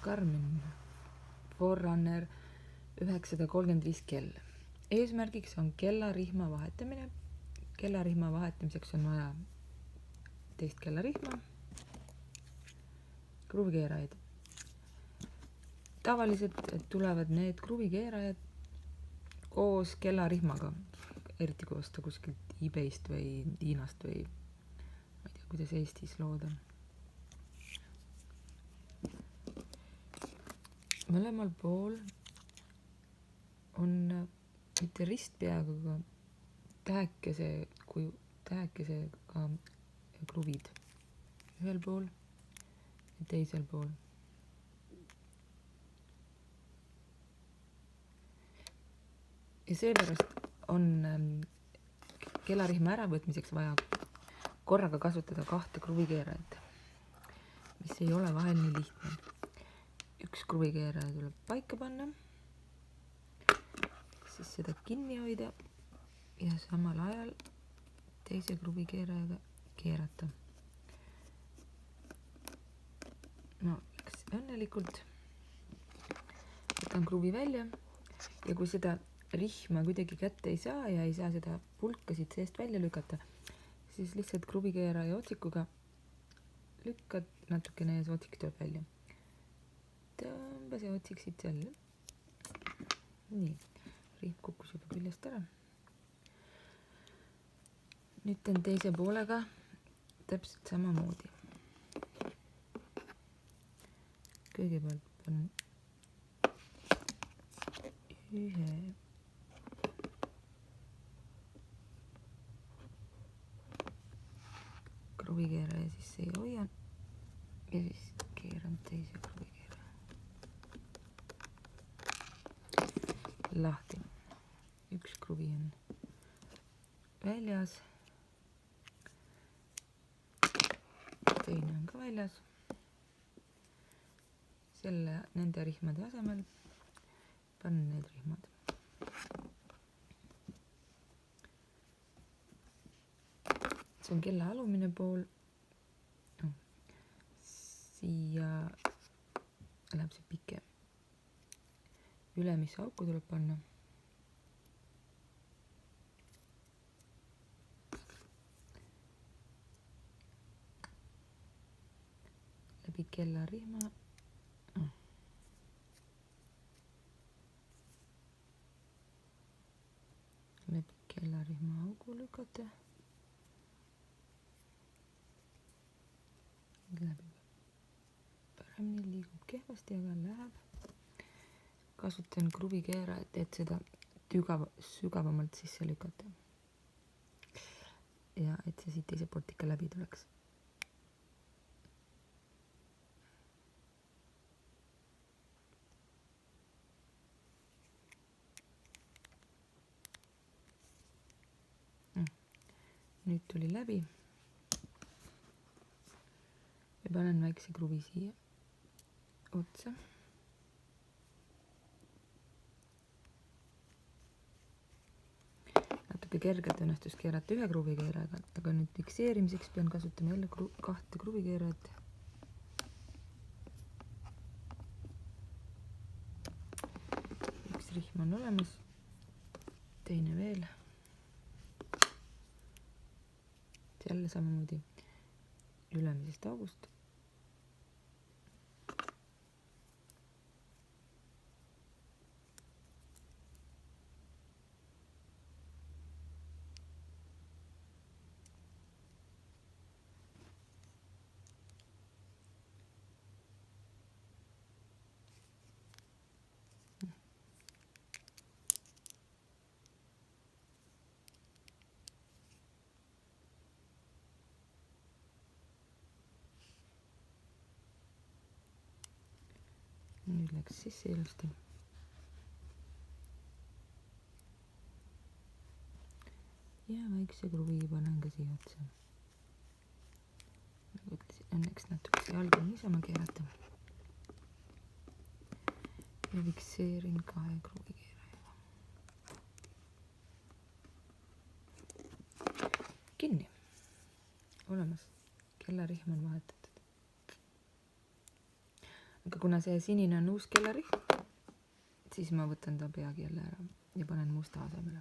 Garmin Forerunner 935 kell. Eesmärgiks on kellarihma vahetamine. Kellarihma vahetamiseks on vaja teist kellarihma, kruvikeerajaid. Tavaliselt tulevad need kruvikeerajad koos kellarihmaga, eriti kui osta kuskilt eBayst või Hiinast või ma ei tea, kuidas Eestis lood on. Mõlemal pool on mitte ristpeaga, aga tähekesega kruvid ühel pool ja teisel pool. Ja seepärast on kellarihma äravõtmiseks vaja korraga kasutada 2 kruvikeerajat, mis ei ole vahel nii lihtne. Üks kruvikeeraja tuleb paika panna, siis seda kinni hoida ja samal ajal teise kruvikeerajaga keerata. No, läks õnnelikult. Võtan kruvi välja ja kui seda rihma kuidagi kätte ei saa ja ei saa seda pulka siit seest välja lükata, siis lihtsalt kruvikeeraja otsikuga lükkad natukene ja see otsik tuleb välja. Tõmba see otsik siit jälle. Nii, rihm kukkus juba küljest ära. Nüüd teen teise poolega täpselt samamoodi. Kõigepealt panen ühe kruvikeeraja sisse ja hoian ja siis keeran teise kruvikeeraja lahti. Üks kruvi on väljas, teine on ka väljas. Nende rihmade asemel panen need rihmad. See on kella alumine pool. Siia läheb see pike. Ülemisse auku tuleb panna. Läbi kellarihma. Läbi kellarihma augu lükata. Läbi paremini, liigub kehvasti, aga läheb. Kasutan kruvikeerajat, et seda sügavamalt sisse lükata. Ja et see siit teise poolt ikka läbi tuleks. Nüüd tuli läbi. Ja panen väikse kruvi siia otsa. Natuke kergelt õnnestus keerata ühe kruvikeerajaga, aga nüüd fikseerimiseks pean kasutama jälle 2 kruvikeerajat. Üks rihm on olemas, teine veel. Jälle samamoodi ülemisest august. Nüüd läks sisse ilusti. Ja väikse kruvi panen ka siia otsa. Nagu ütlesin, õnneks natuke see alg on niisama keerata. Ja fikseerin 2 kruvikeerajaga. Kinni. Olemas. Kellarihm on vahetatud. aga kuna see sinine on uus kellarihm, siis ma võtan ta peagi jälle ära ja panen musta asemele.